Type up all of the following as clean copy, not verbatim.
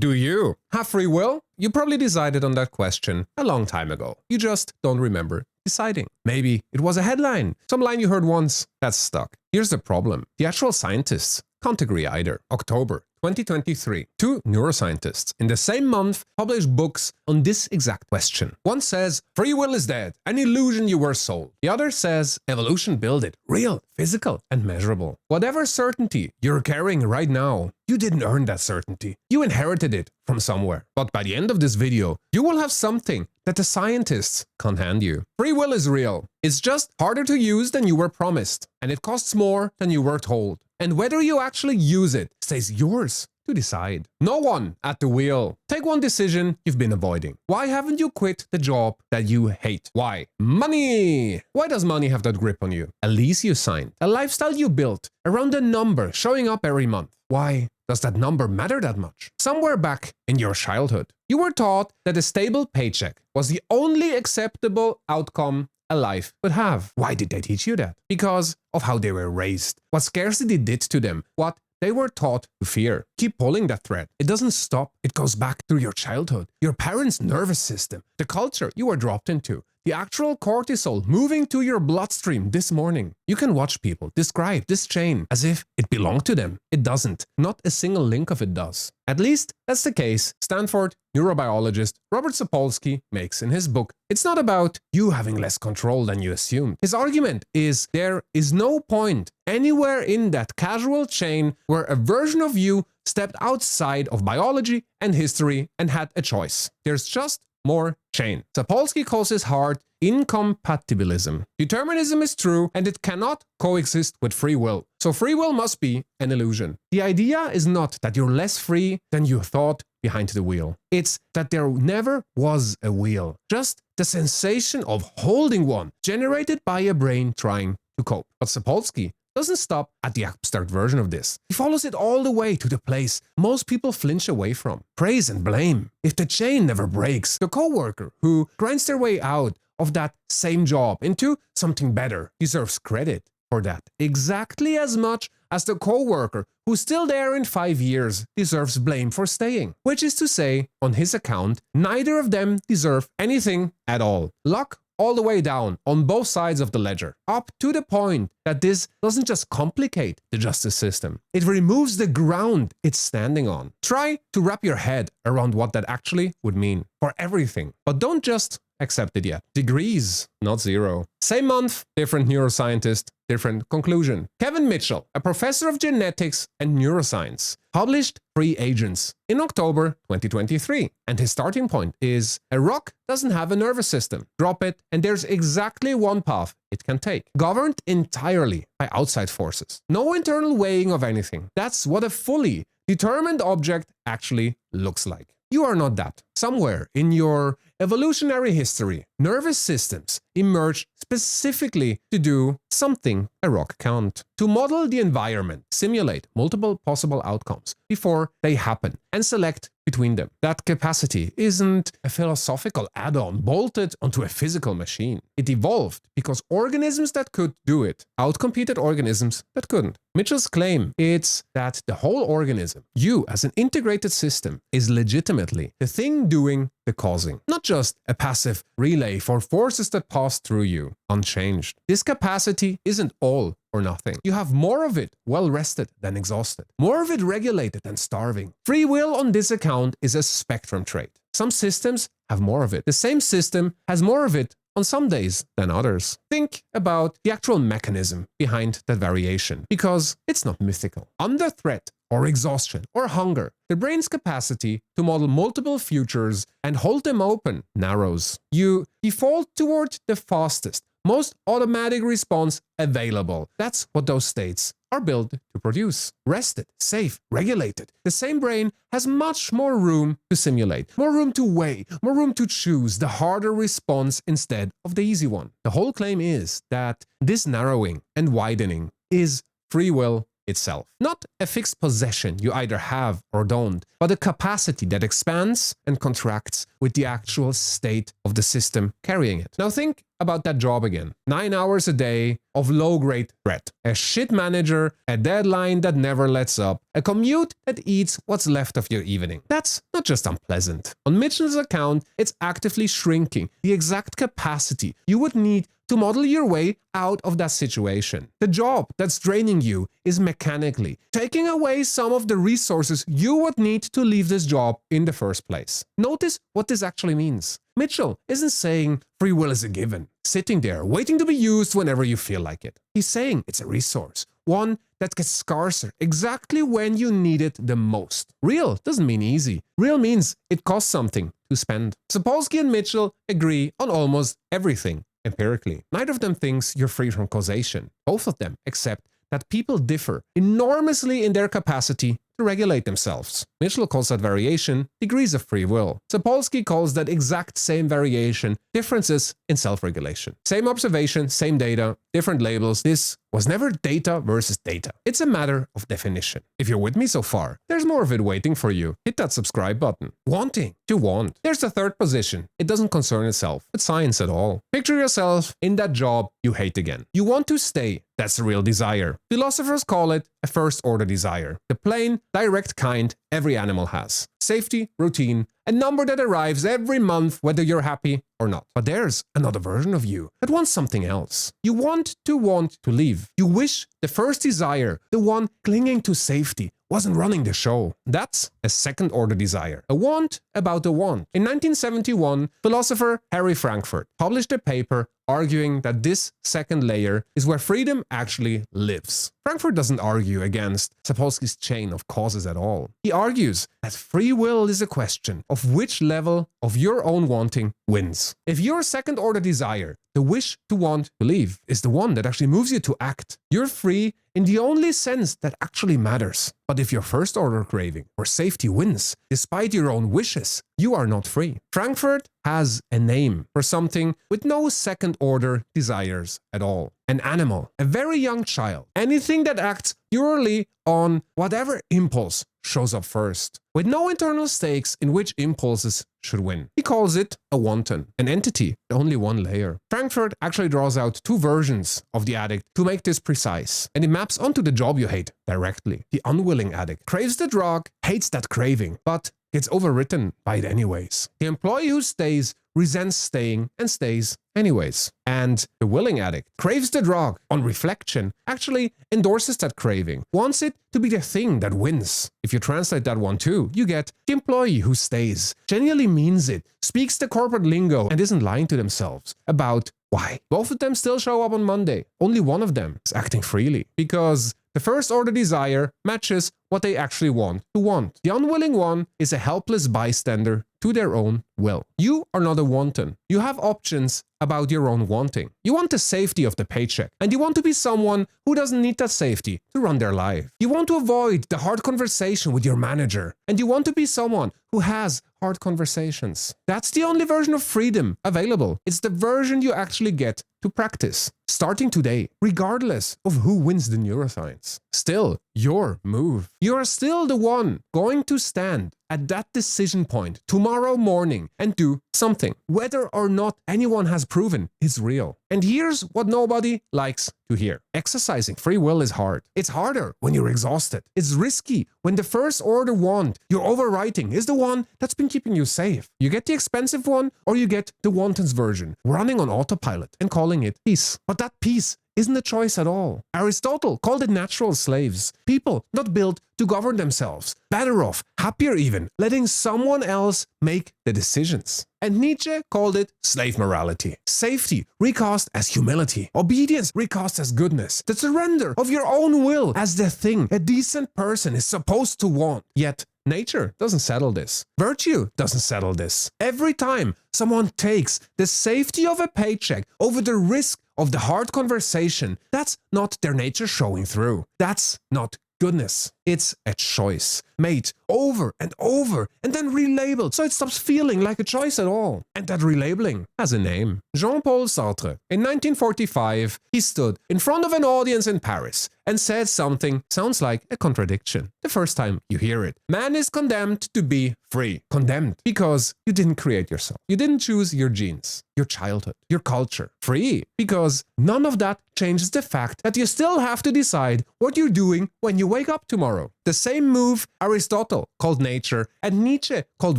Do you have free will? You probably decided on that question a long time ago. You just don't remember deciding. Maybe it was a headline, some line you heard once that's stuck. Here's the problem. The actual scientists can't agree either. October 2023, two neuroscientists in the same month published books on this exact question. One says, free will is dead, an illusion you were sold. The other says, evolution built it, real, physical, and measurable. Whatever certainty you're carrying right now, you didn't earn that certainty. You inherited it from somewhere. But by the end of this video, you will have something that the scientists can't hand you. Free will is real. It's just harder to use than you were promised, and it costs more than you were told. And whether you actually use it stays yours to decide. No one at the wheel. Take one decision you've been avoiding. Why haven't you quit the job that you hate? Why? Money! Why does money have that grip on you? A lease you signed, a lifestyle you built around a number showing up every month. Why does that number matter that much? Somewhere back in your childhood, you were taught that a stable paycheck was the only acceptable outcome a life could have. Why did they teach you that? Because of how they were raised, what scarcity did to them, what they were taught to fear. Keep pulling that thread. It doesn't stop. It goes back through your childhood, your parents' nervous system, the culture you were dropped into, the actual cortisol moving to your bloodstream this morning. You can watch people describe this chain as if it belonged to them. It doesn't. Not a single link of it does. At least that's the case Stanford neurobiologist Robert Sapolsky makes in his book. It's not about you having less control than you assumed. His argument is there is no point anywhere in that casual chain where a version of you stepped outside of biology and history and had a choice. There's just more chain. Sapolsky calls his heart incompatibilism. Determinism is true and it cannot coexist with free will. So free will must be an illusion. The idea is not that you're less free than you thought behind the wheel. It's that there never was a wheel. Just the sensation of holding one generated by a brain trying to cope. But Sapolsky doesn't stop at the abstract version of this. He follows it all the way to the place most people flinch away from. Praise and blame. If the chain never breaks, the coworker who grinds their way out of that same job into something better deserves credit for that exactly as much as the coworker who's still there in 5 years deserves blame for staying. Which is to say, on his account, neither of them deserve anything at all. Luck all the way down on both sides of the ledger, up to the point that this doesn't just complicate the justice system, it removes the ground it's standing on. Try to wrap your head around what that actually would mean for everything, but don't just accept it yet. Degrees, not zero. Same month, different neuroscientist, different conclusion. Kevin Mitchell, a professor of genetics and neuroscience, published Free Agents in October 2023. And his starting point is a rock doesn't have a nervous system. Drop it, and there's exactly one path it can take, governed entirely by outside forces. No internal weighing of anything. That's what a fully determined object actually looks like. You are not that. Somewhere in your evolutionary history, nervous systems emerged specifically to do something a rock can't. To model the environment, simulate multiple possible outcomes before they happen, and select between them. That capacity isn't a philosophical add-on bolted onto a physical machine. It evolved because organisms that could do it outcompeted organisms that couldn't. Mitchell's claim is that the whole organism, you as an integrated system, is legitimately the thing doing the causing, not just a passive relay for forces that pass through you, unchanged. This capacity isn't all or nothing. You have more of it well rested than exhausted, more of it regulated than starving. Free will on this account is a spectrum trait. Some systems have more of it. The same system has more of it on some days than others. Think about the actual mechanism behind that variation, because it's not mythical. Under threat or exhaustion or hunger, the brain's capacity to model multiple futures and hold them open narrows. You default toward the fastest, most automatic response available. That's what those states are built to produce. Rested, safe, regulated. The same brain has much more room to simulate, more room to weigh, more room to choose the harder response instead of the easy one. The whole claim is that this narrowing and widening is free will itself. Not a fixed possession you either have or don't, but a capacity that expands and contracts with the actual state of the system carrying it. Now think about that job again. 9 hours a day of low-grade threat. A shit manager, a deadline that never lets up, a commute that eats what's left of your evening. That's not just unpleasant. On Mitchell's account, it's actively shrinking the exact capacity you would need to model your way out of that situation. The job that's draining you is mechanically taking away some of the resources you would need to leave this job in the first place. Notice what this actually means. Mitchell isn't saying free will is a given, sitting there waiting to be used whenever you feel like it. He's saying it's a resource, one that gets scarcer exactly when you need it the most. Real doesn't mean easy. Real means it costs something to spend. Sapolsky and Mitchell agree on almost everything empirically. Neither of them thinks you're free from causation. Both of them accept that people differ enormously in their capacity to regulate themselves. Mitchell calls that variation degrees of free will. Sapolsky calls that exact same variation differences in self-regulation. Same observation, same data, different labels. This was never data versus data. It's a matter of definition. If you're with me so far, there's more of it waiting for you. Hit that subscribe button. Wanting to want. There's the third position. It doesn't concern itself with science at all. Picture yourself in that job you hate again. You want to stay. That's the real desire. Philosophers call it a first-order desire. The plain, direct kind every animal has. Safety, routine, a number that arrives every month whether you're happy or not. But there's another version of you that wants something else. You want to leave. You wish the first desire, the one clinging to safety, wasn't running the show. That's a second-order desire. A want about a want. In 1971, philosopher Harry Frankfurt published a paper arguing that this second layer is where freedom actually lives. Frankfurt doesn't argue against Sapolsky's chain of causes at all. He argues that free will is a question of which level of your own wanting wins. If your second-order desire, the wish to want to leave, is the one that actually moves you to act, you're free in the only sense that actually matters. But if your first-order craving or safety wins, despite your own wishes, you are not free. Frankfurt has a name for something with no second-order desires at all. An animal, a very young child, anything that acts purely on whatever impulse shows up first, with no internal stakes in which impulses should win. He calls it a wanton, an entity, only one layer. Frankfurt actually draws out two versions of the addict to make this precise, and it maps onto the job you hate directly. The unwilling addict craves the drug, hates that craving, but gets overwritten by it anyways. The employee who stays resents staying and stays anyways. And the willing addict craves the drug, on reflection, actually endorses that craving, wants it to be the thing that wins. If you translate that one too, you get the employee who stays, genuinely means it, speaks the corporate lingo, and isn't lying to themselves about why. Both of them still show up on Monday. Only one of them is acting freely, because the first-order desire matches what they actually want to want. The unwilling one is a helpless bystander to their own will. You are not a wanton. You have options about your own wanting. You want the safety of the paycheck, and you want to be someone who doesn't need that safety to run their life. You want to avoid the hard conversation with your manager, and you want to be someone who has hard conversations. That's the only version of freedom available. It's the version you actually get to practice, starting today, regardless of who wins the neuroscience. Still, your move. You are still the one going to stand at that decision point tomorrow morning and do something, whether or not anyone has proven is real. And here's what nobody likes to hear. Exercising free will is hard. It's harder when you're exhausted. It's risky when the first order want you're overwriting is the one that's been keeping you safe. You get the expensive one, or you get the wantons version, running on autopilot and calling it peace. But that peace isn't a choice at all. Aristotle called it natural slaves. People not built to govern themselves. Better off, happier even, letting someone else make the decisions. And Nietzsche called it slave morality. Safety recast as humility. Obedience recast as goodness. The surrender of your own will as the thing a decent person is supposed to want. Yet, nature doesn't settle this. Virtue doesn't settle this. Every time someone takes the safety of a paycheck over the risk of the hard conversation, that's not their nature showing through. That's not goodness. It's a choice made over and over and then relabeled so it stops feeling like a choice at all. And that relabeling has a name. Jean-Paul Sartre. In 1945, he stood in front of an audience in Paris and said something sounds like a contradiction. The first time you hear it, man is condemned to be free. Condemned because you didn't create yourself. You didn't choose your genes, your childhood, your culture. Free because none of that changes the fact that you still have to decide what you're doing when you wake up tomorrow. The same move Aristotle called nature and Nietzsche called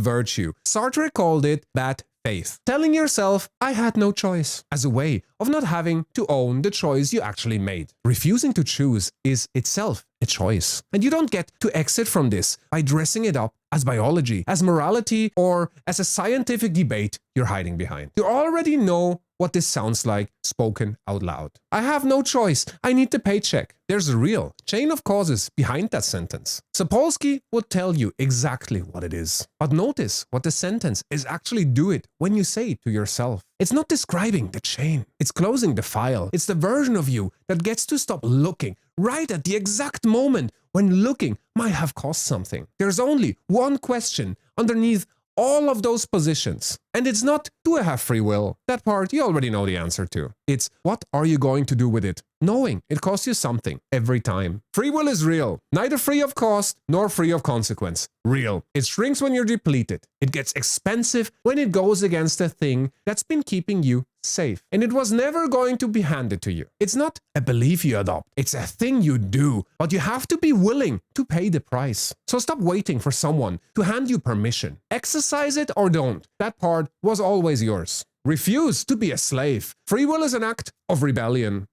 virtue. Sartre called it bad faith. Telling yourself, I had no choice, as a way of not having to own the choice you actually made. Refusing to choose is itself a choice. And you don't get to exit from this by dressing it up as biology, as morality, or as a scientific debate you're hiding behind. You already know what this sounds like spoken out loud. I have no choice. I need the paycheck. There's a real chain of causes behind that sentence. Sapolsky would tell you exactly what it is. But notice what the sentence is actually doing when you say it to yourself. It's not describing the chain. It's closing the file. It's the version of you that gets to stop looking right at the exact moment when looking might have cost something. There's only one question underneath all of those positions. And it's not, do I have free will? That part you already know the answer to. It's, what are you going to do with it? Knowing it costs you something every time. Free will is real. Neither free of cost nor free of consequence. Real. It shrinks when you're depleted. It gets expensive when it goes against a thing that's been keeping you safe. And it was never going to be handed to you. It's not a belief you adopt. It's a thing you do. But you have to be willing to pay the price. So stop waiting for someone to hand you permission. Exercise it or don't. That part was always yours. Refuse to be a slave. Free will is an act of rebellion.